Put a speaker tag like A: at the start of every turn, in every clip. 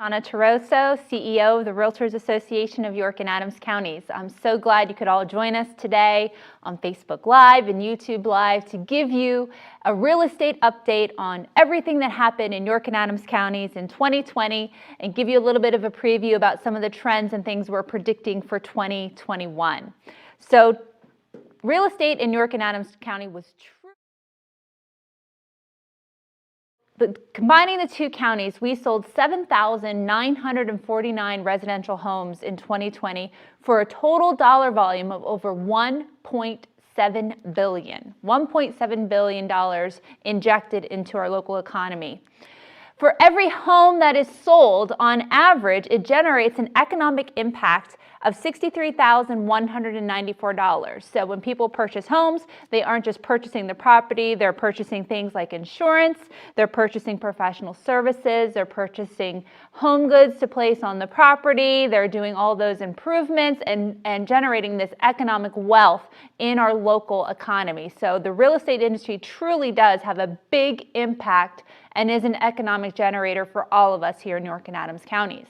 A: Shanna Terroso, CEO of the Realtors Association of York and Adams Counties. I'm so glad you could all join us today on Facebook Live and YouTube Live to give you a real estate update on everything that happened in York and Adams counties in 2020 and give you a little bit of a preview about some of the trends and things we're predicting for 2021. So real estate in York and Adams County was combining the two counties, we sold 7,949 residential homes in 2020 for a total dollar volume of over $1.7 billion. $1.7 billion injected into our local economy. For every home that is sold, on average, it generates an economic impact of $63,194. So when people purchase homes, they aren't just purchasing the property, they're purchasing things like insurance, they're purchasing professional services, they're purchasing home goods to place on the property, they're doing all those improvements and generating this economic wealth in our local economy. So the real estate industry truly does have a big impact and is an economic generator for all of us here in York and Adams counties.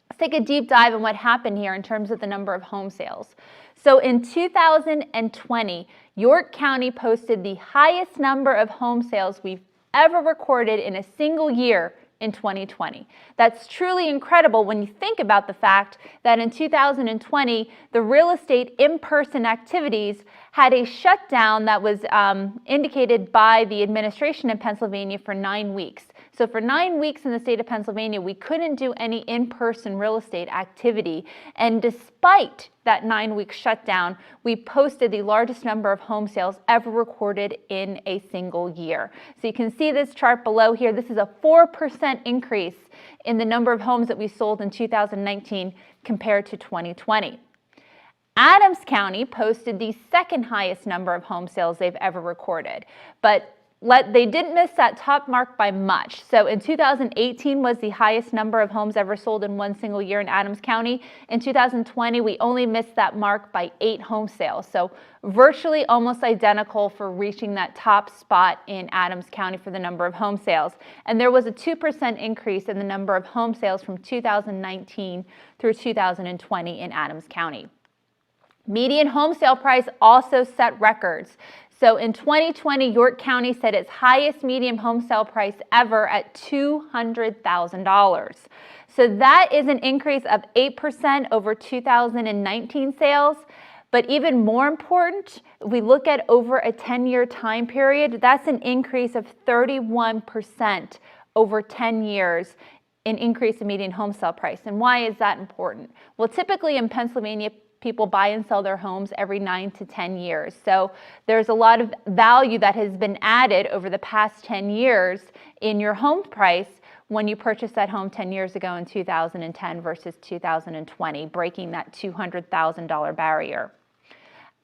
A: Let's take a deep dive on what happened here in terms of the number of home sales. So in 2020, York County posted the highest number of home sales we've ever recorded in a single year in 2020. That's truly incredible when you think about the fact that in 2020, the real estate in-person activities had a shutdown that was indicated by the administration in Pennsylvania for 9 weeks. So for 9 weeks in the state of Pennsylvania, we couldn't do any in-person real estate activity. And despite that 9-week shutdown, we posted the largest number of home sales ever recorded in a single year. So you can see this chart below here. This is a 4% increase in the number of homes that we sold in 2019 compared to 2020. Adams County posted the second highest number of home sales they've ever recorded, but they didn't miss that top mark by much. So in 2018 was the highest number of homes ever sold in one single year in Adams County. In 2020, we only missed that mark by 8 home sales. So virtually almost identical for reaching that top spot in Adams County for the number of home sales. And there was a 2% increase in the number of home sales from 2019 through 2020 in Adams County. Median home sale price also set records. So in 2020, York County set its highest median home sale price ever at $200,000. So that is an increase of 8% over 2019 sales. But even more important, if we look at over a 10-year time period, that's an increase of 31% over 10 years in increase in median home sale price. And why is that important? Well, typically in Pennsylvania, people buy and sell their homes every 9 to 10 years. So there's a lot of value that has been added over the past 10 years in your home price when you purchased that home 10 years ago in 2010 versus 2020, breaking that $200,000 barrier.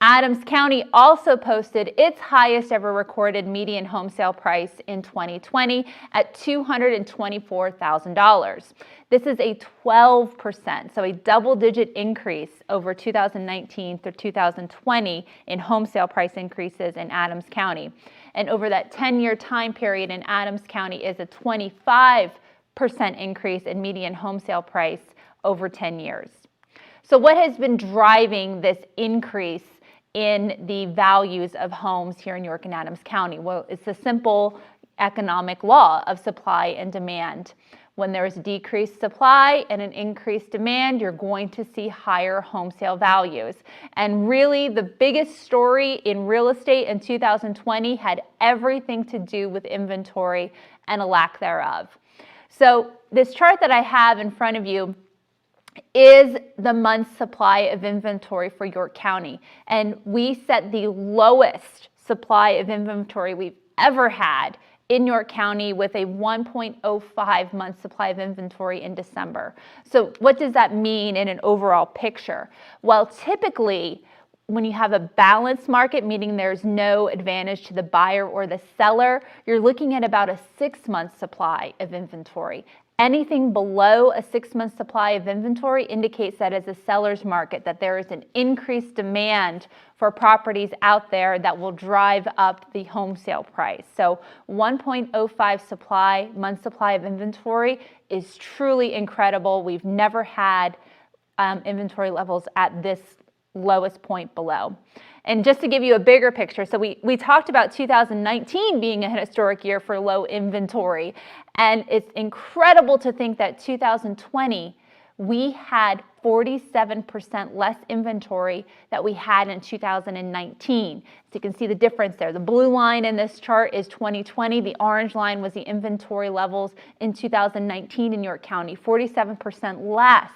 A: Adams County also posted its highest ever recorded median home sale price in 2020 at $224,000. This is a 12%, so a double-digit increase over 2019 through 2020 in home sale price increases in Adams County. And over that 10-year time period in Adams County is a 25% increase in median home sale price over 10 years. So what has been driving this increase in the values of homes here in York and Adams County? Well, it's a simple economic law of supply and demand. When there's decreased supply and an increased demand, you're going to see higher home sale values. And really, the biggest story in real estate in 2020 had everything to do with inventory and a lack thereof. So this chart that I have in front of you is the month's supply of inventory for York County. And we set the lowest supply of inventory we've ever had in York County with a 1.05 month supply of inventory in December. So what does that mean in an overall picture? Well, typically, when you have a balanced market, meaning there's no advantage to the buyer or the seller, you're looking at about a 6-month supply of inventory. Anything below a 6-month supply of inventory indicates that as a seller's market, that there is an increased demand for properties out there that will drive up the home sale price. So 1.05 month supply of inventory is truly incredible. We've never had inventory levels at this lowest point below. And just to give you a bigger picture, so we talked about 2019 being a historic year for low inventory. And it's incredible to think that 2020, we had 47% less inventory that we had in 2019. So you can see the difference there. The blue line in this chart is 2020. The orange line was the inventory levels in 2019 in York County, 47% less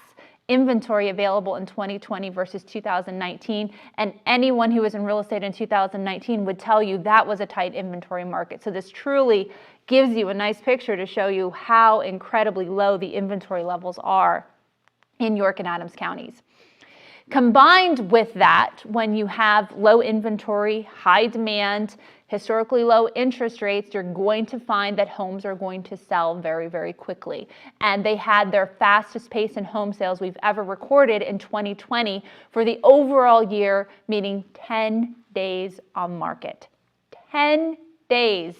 A: inventory available in 2020 versus 2019, and anyone who was in real estate in 2019 would tell you that was a tight inventory market. So this truly gives you a nice picture to show you how incredibly low the inventory levels are in York and Adams counties. Combined with that, when you have low inventory, high demand, historically low interest rates, you're going to find that homes are going to sell very, very quickly. And they had their fastest pace in home sales we've ever recorded in 2020 for the overall year, meaning 10 days on market. 10 days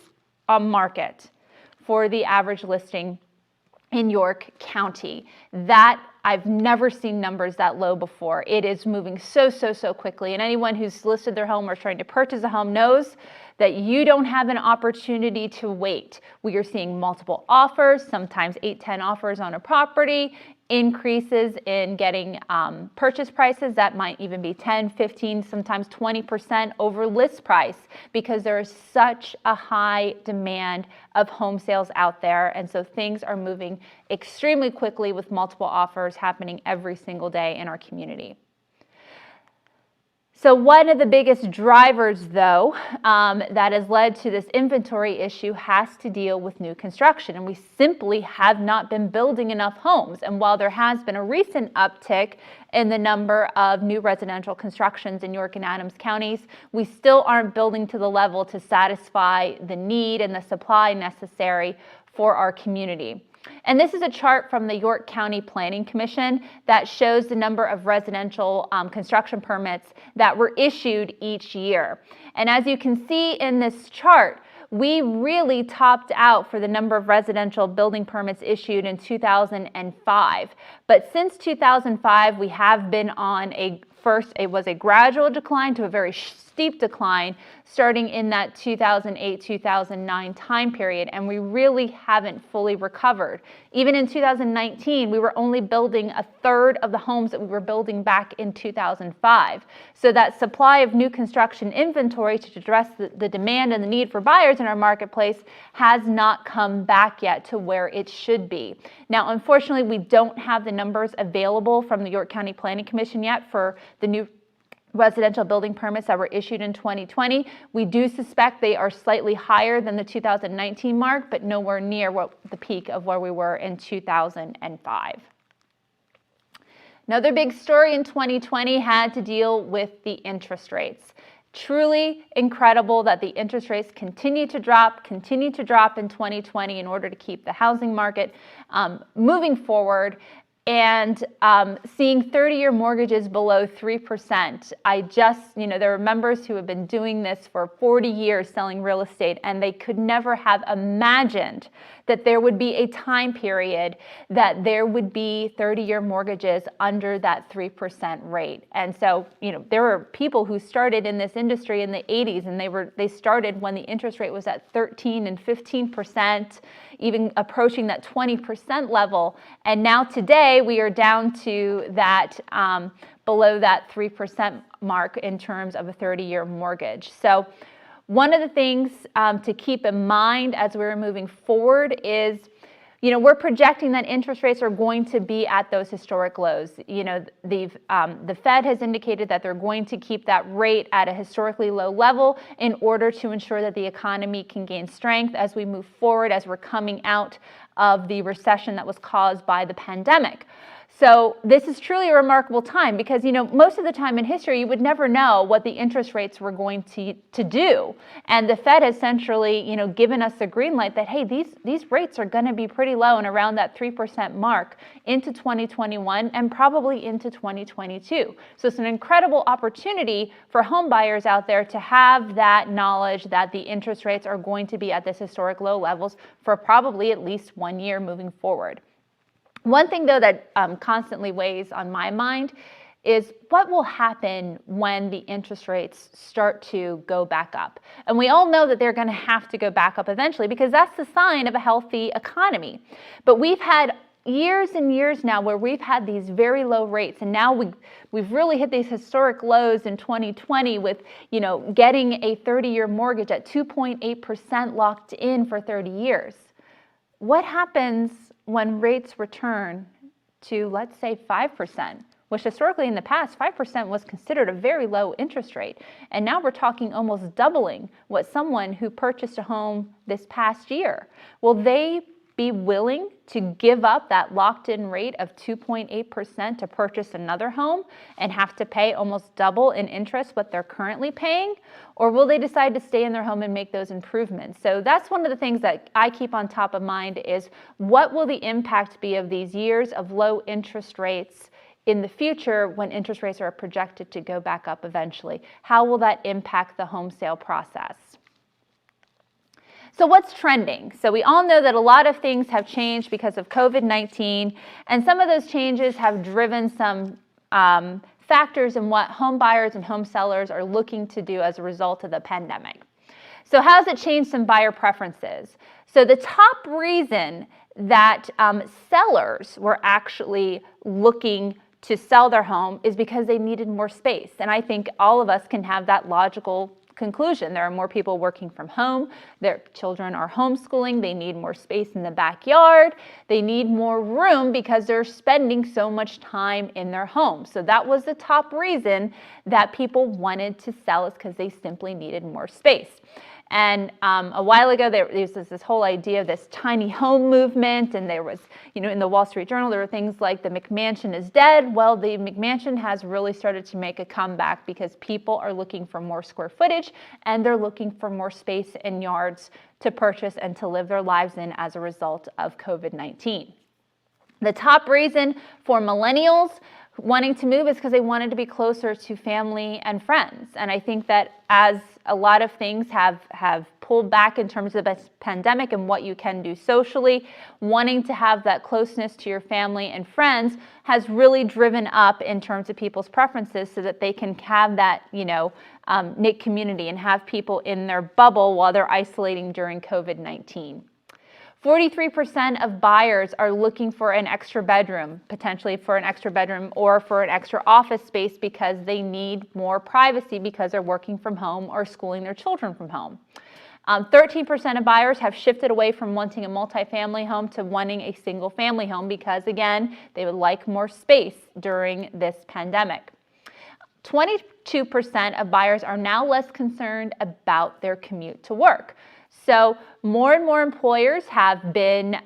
A: on market for the average listing in York County. That I've never seen numbers that low before. It is moving so quickly. And anyone who's listed their home or trying to purchase a home knows that you don't have an opportunity to wait. We are seeing multiple offers, sometimes 8-10 offers on a property, increases in getting purchase prices that might even be 10, 15, sometimes 20% over list price, because there is such a high demand of home sales out there. And so things are moving extremely quickly with multiple offers happening every single day in our community. So one of the biggest drivers, though, that has led to this inventory issue has to deal with new construction. And we simply have not been building enough homes. And while there has been a recent uptick in the number of new residential constructions in York and Adams counties, we still aren't building to the level to satisfy the need and the supply necessary for our community. And this is a chart from the York County Planning Commission that shows the number of residential construction permits that were issued each year. And as you can see in this chart, we really topped out for the number of residential building permits issued in 2005. But since 2005, we have been on it was a gradual decline to a very steep decline starting in that 2008-2009 time period, and we really haven't fully recovered. Even in 2019, we were only building a third of the homes that we were building back in 2005. So that supply of new construction inventory to address the demand and the need for buyers in our marketplace has not come back yet to where it should be. Now, unfortunately, we don't have the numbers available from the York County Planning Commission yet for the new residential building permits that were issued in 2020. We do suspect they are slightly higher than the 2019 mark, but nowhere near the peak of where we were in 2005. Another big story in 2020 had to deal with the interest rates. Truly incredible that the interest rates continue to drop in 2020 in order to keep the housing market moving forward. And seeing 30-year mortgages below 3%. There are members who have been doing this for 40 years selling real estate, and they could never have imagined that there would be a time period that there would be 30-year mortgages under that 3% rate. And so, there were people who started in this industry in the 80s, and they started when the interest rate was at 13 and 15%, even approaching that 20% level. And now today we are down to that below that 3% mark in terms of a 30-year mortgage. So one of the things to keep in mind as we're moving forward is, we're projecting that interest rates are going to be at those historic lows. The Fed has indicated that they're going to keep that rate at a historically low level in order to ensure that the economy can gain strength as we move forward, as we're coming out of the recession that was caused by the pandemic. So this is truly a remarkable time because, most of the time in history, you would never know what the interest rates were going to do. And the Fed has essentially, given us the green light that, hey, these rates are going to be pretty low and around that 3% mark into 2021 and probably into 2022. So it's an incredible opportunity for home buyers out there to have that knowledge that the interest rates are going to be at this historic low levels for probably at least 1 year moving forward. One thing, though, that constantly weighs on my mind is what will happen when the interest rates start to go back up. And we all know that they're going to have to go back up eventually because that's the sign of a healthy economy. But we've had years and years now where we've had these very low rates, and now we've really hit these historic lows in 2020 with, getting a 30-year mortgage at 2.8% locked in for 30 years. What happens when rates return to, let's say, 5%, which historically in the past, 5% was considered a very low interest rate. And now we're talking almost doubling what someone who purchased a home this past year. Will they be willing to give up that locked-in rate of 2.8% to purchase another home and have to pay almost double in interest what they're currently paying? Or will they decide to stay in their home and make those improvements? So that's one of the things that I keep on top of mind is what will the impact be of these years of low interest rates in the future when interest rates are projected to go back up eventually? How will that impact the home sale process? So what's trending? So we all know that a lot of things have changed because of COVID-19, and some of those changes have driven some factors in what home buyers and home sellers are looking to do as a result of the pandemic. So how has it changed some buyer preferences? So the top reason that sellers were actually looking to sell their home is because they needed more space. And I think all of us can have that logical conclusion. There are more people working from home. Their children are homeschooling. They need more space in the backyard. They need more room because they're spending so much time in their home. So that was the top reason that people wanted to sell, is because they simply needed more space. And a while ago, there was this whole idea of this tiny home movement, and there was, in the Wall Street Journal, there were things like the McMansion is dead. Well, the McMansion has really started to make a comeback because people are looking for more square footage, and they're looking for more space and yards to purchase and to live their lives in as a result of COVID-19. The top reason for millennials wanting to move is because they wanted to be closer to family and friends. And I think that as a lot of things have pulled back in terms of this pandemic and what you can do socially, wanting to have that closeness to your family and friends has really driven up in terms of people's preferences so that they can have that, knit community and have people in their bubble while they're isolating during COVID-19. 43% of buyers are looking for an extra bedroom, potentially for an extra bedroom or for an extra office space because they need more privacy because they're working from home or schooling their children from home. 13% of buyers have shifted away from wanting a multifamily home to wanting a single family home because, again, they would like more space during this pandemic. 22% of buyers are now less concerned about their commute to work. So more and more employers have been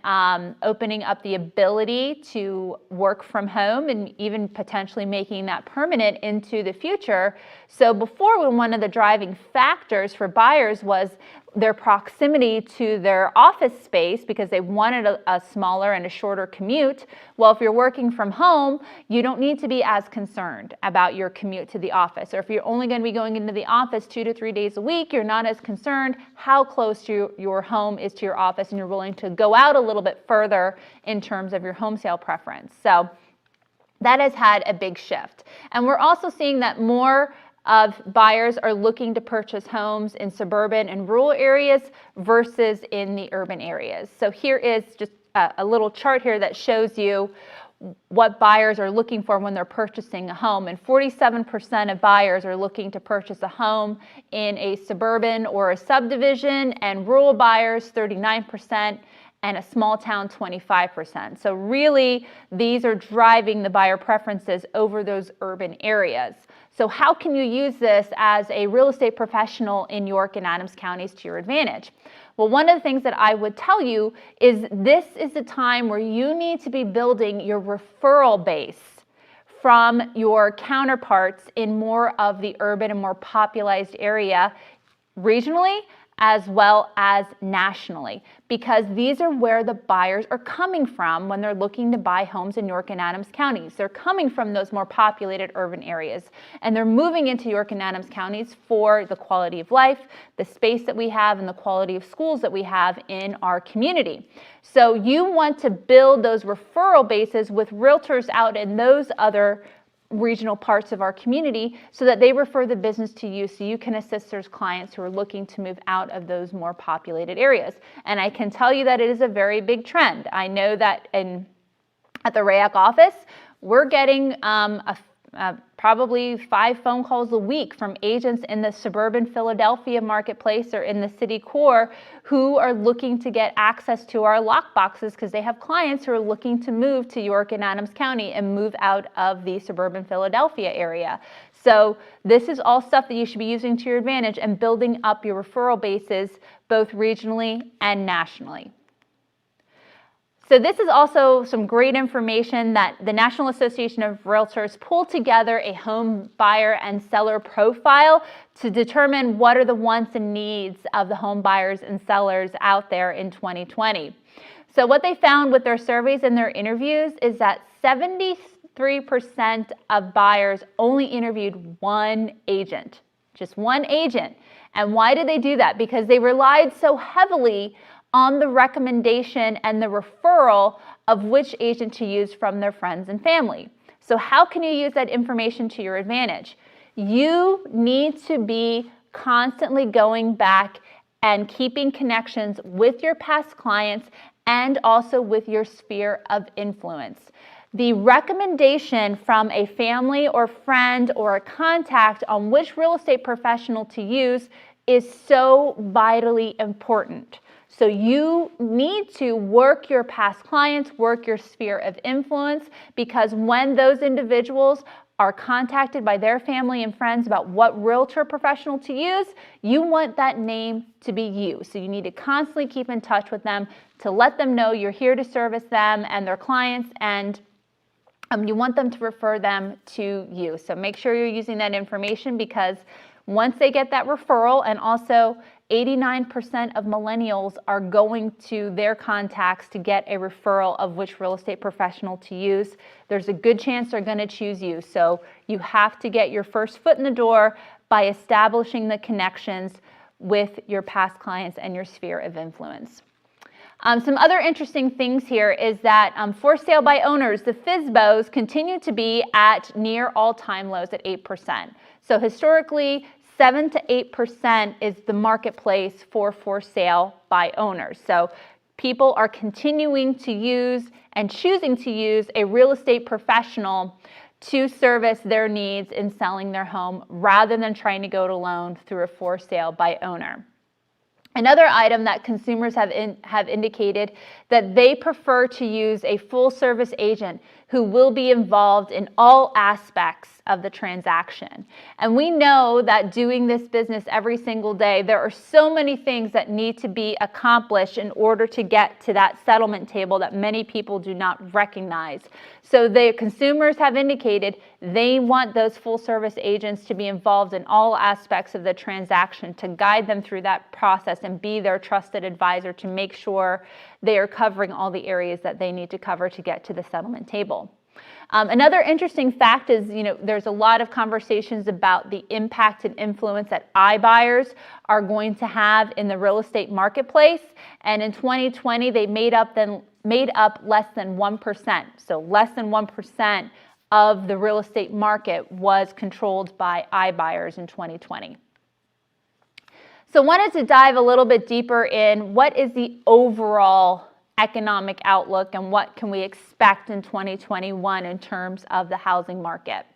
A: opening up the ability to work from home and even potentially making that permanent into the future. So before, when one of the driving factors for buyers was their proximity to their office space because they wanted a smaller and a shorter commute, well, if you're working from home, you don't need to be as concerned about your commute to the office. Or if you're only going to be going into the office 2 to 3 days a week, you're not as concerned how close your home is to your office, and you're willing to go out a little bit further in terms of your home sale preference. So that has had a big shift. And we're also seeing that more of buyers are looking to purchase homes in suburban and rural areas versus in the urban areas. So here is just a little chart here that shows you what buyers are looking for when they're purchasing a home. And 47% of buyers are looking to purchase a home in a suburban or a subdivision, and rural buyers 39%, and a small town 25%. So really, these are driving the buyer preferences over those urban areas. So how can you use this as a real estate professional in York and Adams counties to your advantage? Well, one of the things that I would tell you is this is the time where you need to be building your referral base from your counterparts in more of the urban and more populated area regionally as well as nationally, because these are where the buyers are coming from when they're looking to buy homes in York and Adams counties. They're coming from those more populated urban areas, and they're moving into York and Adams counties for the quality of life, the space that we have, and the quality of schools that we have in our community. So you want to build those referral bases with realtors out in those other regional parts of our community so that they refer the business to you so you can assist those clients who are looking to move out of those more populated areas. And I can tell you that it is a very big trend. I know that at the RAYAC office, we're getting probably 5 phone calls a week from agents in the suburban Philadelphia marketplace or in the city core who are looking to get access to our lock boxes because they have clients who are looking to move to York and Adams County and move out of the suburban Philadelphia area. So this is all stuff that you should be using to your advantage and building up your referral bases both regionally and nationally. So this is also some great information that the National Association of Realtors pulled together a home buyer and seller profile to determine what are the wants and needs of the home buyers and sellers out there in 2020. So what they found with their surveys and their interviews is that 73% of buyers only interviewed one agent, just one agent. And why did they do that? Because they relied so heavily on the recommendation and the referral of which agent to use from their friends and family. So how can you use that information to your advantage? You need to be constantly going back and keeping connections with your past clients and also with your sphere of influence. The recommendation from a family or friend or a contact on which real estate professional to use is so vitally important. So you need to work your past clients, work your sphere of influence, because when those individuals are contacted by their family and friends about what realtor professional to use, you want that name to be you. So you need to constantly keep in touch with them to let them know you're here to service them and their clients, and you want them to refer them to you. So make sure you're using that information, because once they get that referral, and also 89% of millennials are going to their contacts to get a referral of which real estate professional to use, there's a good chance they're going to choose you. So you have to get your first foot in the door by establishing the connections with your past clients and your sphere of influence. Some other interesting things here is that for sale by owners, the FSBOs continue to be at near all-time lows at 8%. So historically, 7 to 8% is the marketplace for sale by owners. So people are continuing to use and choosing to use a real estate professional to service their needs in selling their home rather than trying to go it alone through a for sale by owner. Another item that consumers have indicated that they prefer to use a full service agent who will be involved in all aspects of the transaction. And we know that doing this business every single day, there are so many things that need to be accomplished in order to get to that settlement table that many people do not recognize. So the consumers have indicated they want those full service agents to be involved in all aspects of the transaction, to guide them through that process and be their trusted advisor to make sure they are covering all the areas that they need to cover to get to the settlement table. Another interesting fact is, there's a lot of conversations about the impact and influence that iBuyers are going to have in the real estate marketplace. And in 2020, they made up less than 1%. So less than 1% of the real estate market was controlled by iBuyers in 2020. So I wanted to dive a little bit deeper in what is the overall economic outlook and what can we expect in 2021 in terms of the housing market.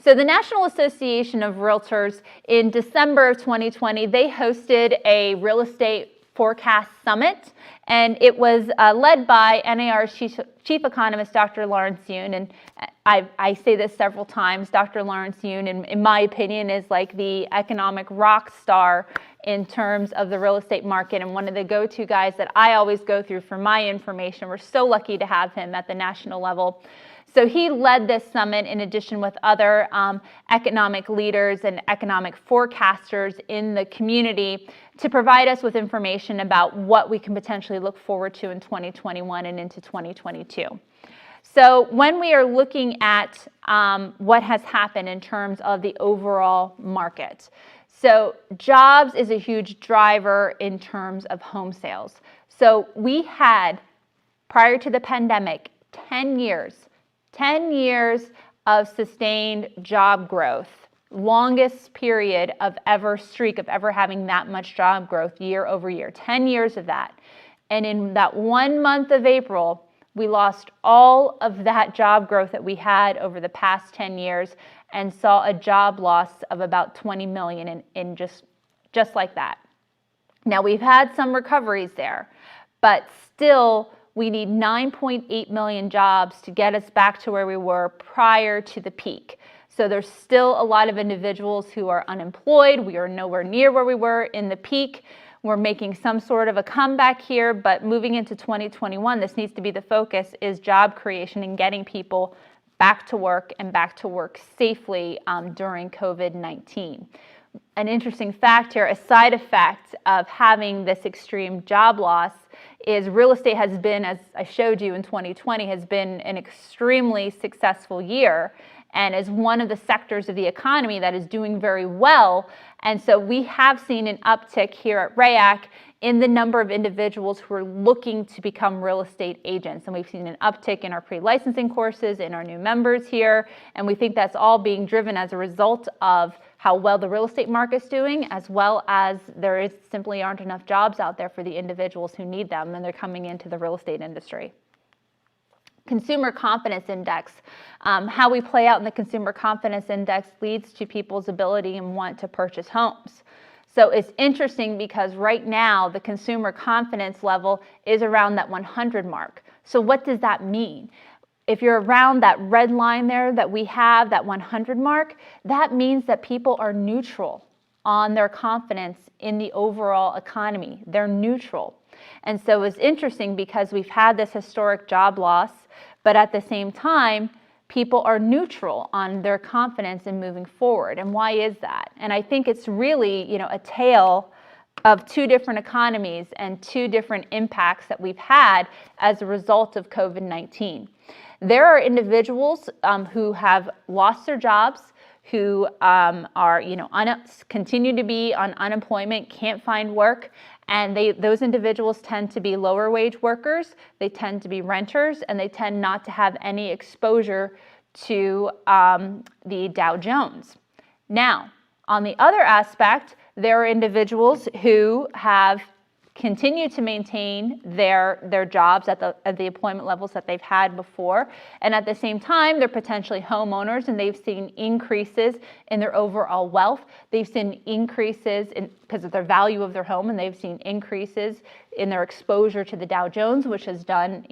A: So the National Association of Realtors in December of 2020, they hosted a real estate Forecast Summit, and it was led by NAR's chief economist, Dr. Lawrence Yun. And I say this several times, Dr. Lawrence Yun, in my opinion, is like the economic rock star in terms of the real estate market, and one of the go-to guys that I always go through for my information. We're so lucky to have him at the national level. So he led this summit in addition with other economic leaders and economic forecasters in the community to provide us with information about what we can potentially look forward to in 2021 and into 2022. So when we are looking at what has happened in terms of the overall market, so jobs is a huge driver in terms of home sales. So we had, prior to the pandemic, 10 years of sustained job growth, longest period of streak of ever having that much job growth year over year, 10 years of that. And in that 1 month of April, we lost all of that job growth that we had over the past 10 years and saw a job loss of about 20 million in just like that. Now, we've had some recoveries there, but still we need 9.8 million jobs to get us back to where we were prior to the peak. So there's still a lot of individuals who are unemployed. We are nowhere near where we were in the peak. We're making some sort of a comeback here, but moving into 2021, this needs to be the focus, is job creation and getting people back to work and back to work safely during COVID-19. An interesting fact here, a side effect of having this extreme job loss is real estate has been, as I showed you in 2020, has been an extremely successful year and is one of the sectors of the economy that is doing very well. And so we have seen an uptick here at RAYAC in the number of individuals who are looking to become real estate agents. And we've seen an uptick in our pre-licensing courses, in our new members here. And we think that's all being driven as a result of how well the real estate market's doing, as well as there simply aren't enough jobs out there for the individuals who need them, and they're coming into the real estate industry. Consumer confidence index. How we play out in the consumer confidence index leads to people's ability and want to purchase homes. So it's interesting because right now the consumer confidence level is around that 100 mark. So what does that mean? If you're around that red line there that we have, that 100 mark, that means that people are neutral on their confidence in the overall economy. They're neutral. And so it's interesting because we've had this historic job loss, but at the same time, people are neutral on their confidence in moving forward. And why is that? And I think it's really, a tale of two different economies and two different impacts that we've had as a result of COVID-19. There are individuals who have lost their jobs, who are, continue to be on unemployment, can't find work, and those individuals tend to be lower wage workers, they tend to be renters, and they tend not to have any exposure to the Dow Jones. Now, on the other aspect, there are individuals who have continue to maintain their jobs at the employment levels that they've had before. And at the same time, they're potentially homeowners and they've seen increases in their overall wealth. They've seen increases because of their value of their home, and they've seen increases in their exposure to the Dow Jones, which has done,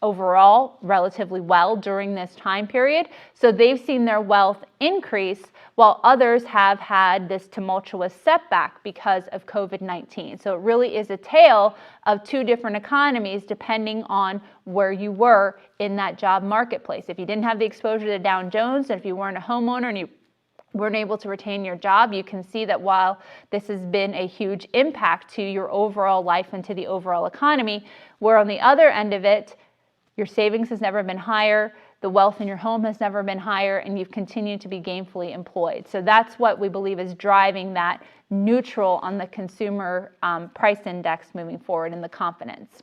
A: overall relatively well during this time period. So they've seen their wealth increase while others have had this tumultuous setback because of COVID-19. So it really is a tale of two different economies depending on where you were in that job marketplace. If you didn't have the exposure to Dow Jones, and if you weren't a homeowner and you weren't able to retain your job, you can see that while this has been a huge impact to your overall life and to the overall economy, where on the other end of it, your savings has never been higher, the wealth in your home has never been higher, and you've continued to be gainfully employed. So that's what we believe is driving that neutral on the consumer price index moving forward in the confidence.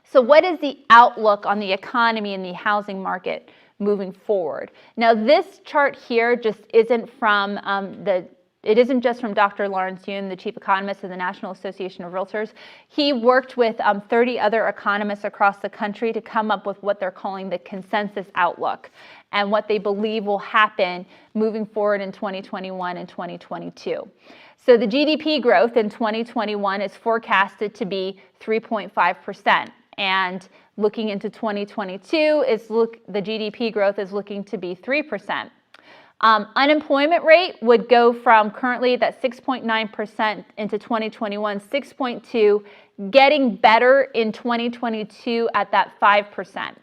A: So what is the outlook on the economy and the housing market moving forward? Now, this chart here just isn't from It isn't just from Dr. Lawrence Yun, the chief economist of the National Association of Realtors. He worked with 30 other economists across the country to come up with what they're calling the consensus outlook and what they believe will happen moving forward in 2021 and 2022. So the GDP growth in 2021 is forecasted to be 3.5%. And looking into 2022, the GDP growth is looking to be 3%. Unemployment rate would go from currently that 6.9% into 2021, 6.2, getting better in 2022 at that 5%.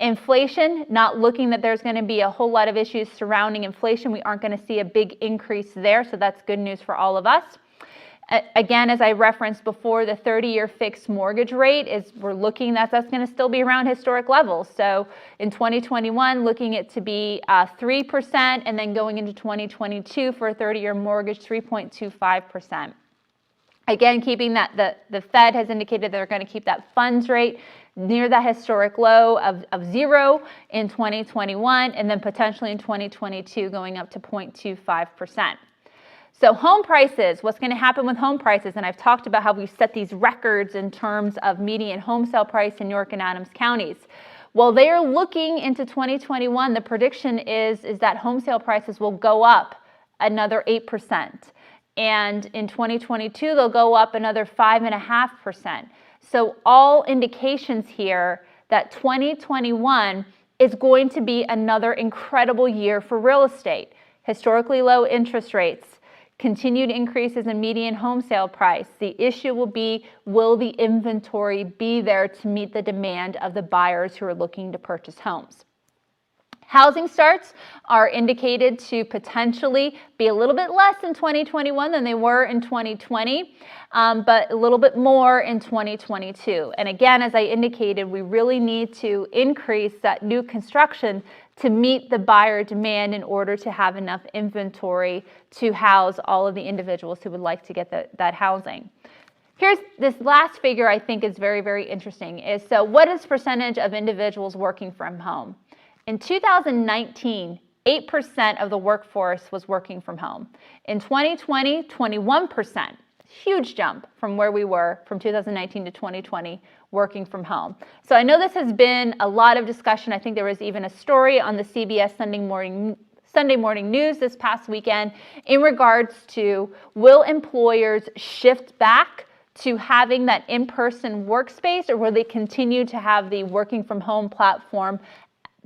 A: Inflation, not looking that there's going to be a whole lot of issues surrounding inflation. We aren't going to see a big increase there, so that's good news for all of us. Again, as I referenced before, the 30-year fixed mortgage rate we're looking that's going to still be around historic levels. So in 2021, looking it to be 3%, and then going into 2022 for a 30-year mortgage, 3.25%. Again, keeping that the Fed has indicated they're going to keep that funds rate near that historic low of 0 in 2021, and then potentially in 2022 going up to 0.25%. So home prices, what's going to happen with home prices? And I've talked about how we've set these records in terms of median home sale price in York and Adams counties. Well, they are looking into 2021. The prediction is that home sale prices will go up another 8%. And in 2022, they'll go up another 5.5%. So all indications here that 2021 is going to be another incredible year for real estate. Historically low interest rates, continued increases in median home sale price. The issue will be, will the inventory be there to meet the demand of the buyers who are looking to purchase homes? Housing starts are indicated to potentially be a little bit less in 2021 than they were in 2020, but a little bit more in 2022. And again, as I indicated, we really need to increase that new construction to meet the buyer demand in order to have enough inventory to house all of the individuals who would like to get that housing. Here's this last figure I think is very, very interesting. So what is percentage of individuals working from home? In 2019, 8% of the workforce was working from home. In 2020, 21%. Huge jump from where we were from 2019 to 2020 working from home. So I know this has been a lot of discussion. I think there was even a story on the CBS Sunday morning news this past weekend in regards to, will employers shift back to having that in-person workspace, or will they continue to have the working from home platform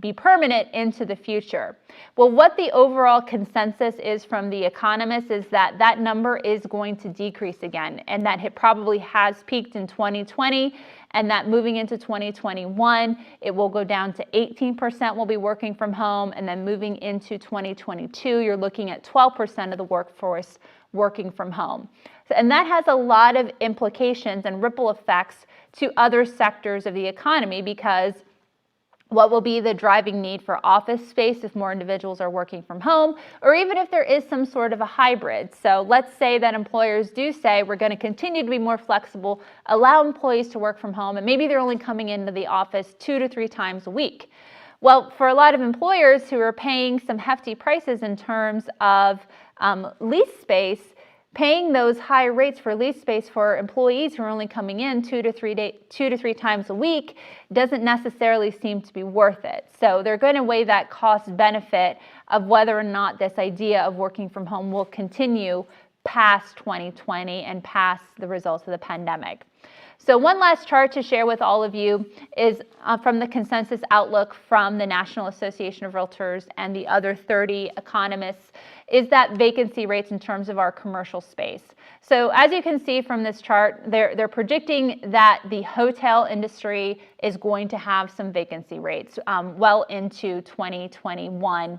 A: be permanent into the future? Well, what the overall consensus is from the economists is that that number is going to decrease again, and that it probably has peaked in 2020, and that moving into 2021, it will go down to 18% will be working from home, and then moving into 2022, you're looking at 12% of the workforce working from home. And that has a lot of implications and ripple effects to other sectors of the economy, because what will be the driving need for office space if more individuals are working from home, or even if there is some sort of a hybrid. So let's say that employers do say we're going to continue to be more flexible, allow employees to work from home, and maybe they're only coming into the office 2 to 3 times a week. Well, for a lot of employers who are paying some hefty prices in terms of lease space, paying those high rates for lease space for employees who are only coming in 2 to 3 times a week doesn't necessarily seem to be worth it. So they're going to weigh that cost benefit of whether or not this idea of working from home will continue past 2020 and past the results of the pandemic. So one last chart to share with all of you is from the consensus outlook from the National Association of Realtors and the other 30 economists, is that vacancy rates in terms of our commercial space. So as you can see from this chart, they're predicting that the hotel industry is going to have some vacancy rates well into 2021.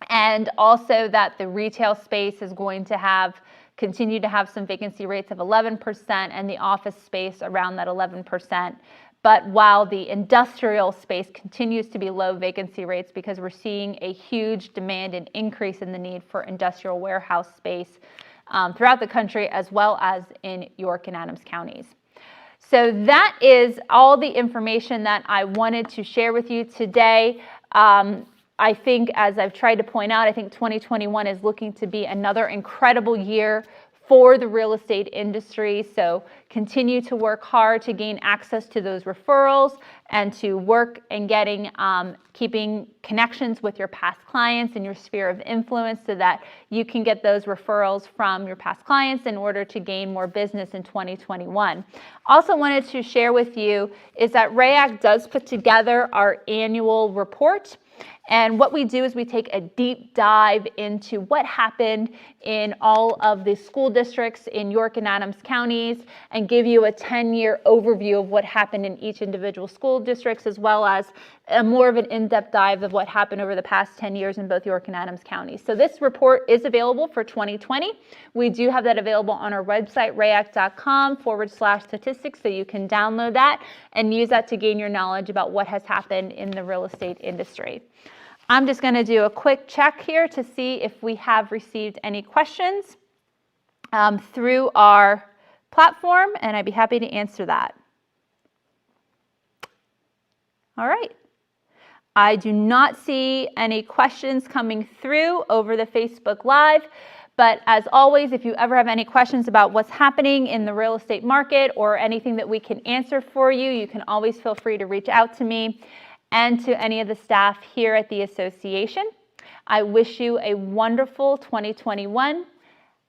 A: And also that the retail space is going to continue to have some vacancy rates of 11%, and the office space around that 11%. But while the industrial space continues to be low vacancy rates, because we're seeing a huge demand and increase in the need for industrial warehouse space throughout the country, as well as in York and Adams counties. So that is all the information that I wanted to share with you today. I think, as I've tried to point out, I think 2021 is looking to be another incredible year for the real estate industry. So continue to work hard to gain access to those referrals and to work and keeping connections with your past clients in your sphere of influence so that you can get those referrals from your past clients in order to gain more business in 2021. Also wanted to share with you is that RAYAC does put together our annual report. And what we do is we take a deep dive into what happened in all of the school districts in York and Adams counties and give you a 10-year overview of what happened in each individual school districts, as well as more of an in-depth dive of what happened over the past 10 years in both York and Adams counties. So this report is available for 2020. We do have that available on our website, rayac.com/statistics, so you can download that and use that to gain your knowledge about what has happened in the real estate industry. I'm just going to do a quick check here to see if we have received any questions through our platform, and I'd be happy to answer that. All right. I do not see any questions coming through over the Facebook Live, but as always, if you ever have any questions about what's happening in the real estate market or anything that we can answer for you, you can always feel free to reach out to me and to any of the staff here at the association. I wish you a wonderful 2021.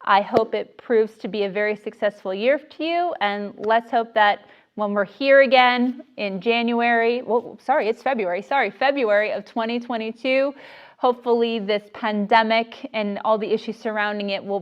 A: I hope it proves to be a very successful year to you, and let's hope that when we're here again in February of 2022, hopefully this pandemic and all the issues surrounding it will